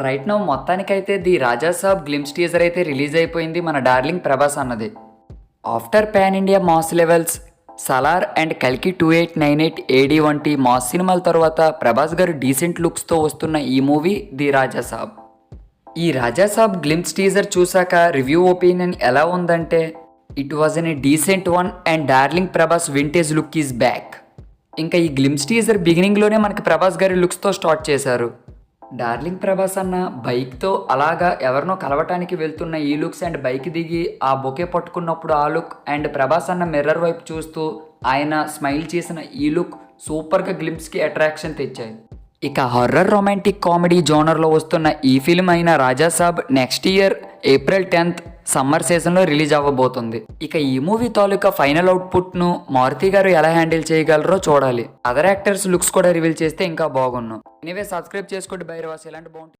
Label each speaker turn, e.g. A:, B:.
A: Right now మొత్తానికైతే the Raja Saab glimpse teaser అయితే release అయిపోయింది మన డార్లింగ్ ప్రభాస్ అన్నది. After pan India mass levels, Salaar and కల్కి 2898 ఏడీ వంటి మాస్ సినిమాల తర్వాత ప్రభాస్ గారు డీసెంట్ లుక్స్తో వస్తున్న ఈ మూవీ ది రాజా సాబ్. ఈ రాజా సాబ్ గ్లిమ్స్ టీజర్ చూసాక రివ్యూ ఒపీనియన్ ఎలా ఉందంటే, it was an decent one and darling Prabhas vintage look is back. ఇంకా ఈ గ్లిమ్స్ టీజర్ బిగినింగ్లోనే మనకి ప్రభాస్ గారి లుక్స్తో స్టార్ట్ చేశారు. డార్లింగ్ ప్రభాస్ అన్న బైక్తో అలాగా ఎవరినో కలవటానికి వెళ్తున్న ఈ లుక్స్ అండ్ బైక్ దిగి ఆ బొకే పట్టుకున్నప్పుడు ఆ లుక్ అండ్ ప్రభాస్ అన్న మిర్రర్ వైపు చూస్తూ ఆయన స్మైల్ చేసిన ఈ లుక్ సూపర్గా గ్లిమ్స్కి అట్రాక్షన్ తెచ్చాయి. ఇక హర్రర్ రొమాంటిక్ కామెడీ జోనర్లో వస్తున్న ఈ ఫిల్మ్ అయిన Raja Saab next year April 10th summer సీజన్లో రిలీజ్ అవ్వబోతుంది. ఇక ఈ మూవీ తాలూకా ఫైనల్ అవుట్పుట్ను మారుతి గారు ఎలా హ్యాండిల్ చేయగలరో చూడాలి. అదర్ యాక్టర్స్ లుక్స్ కూడా రివీల్ చేస్తే ఇంకా బాగున్నాం. ఎనీవే సబ్స్క్రైబ్ చేసుకోండి బైరవాస్, ఇలాంటి బాగుంటుంది.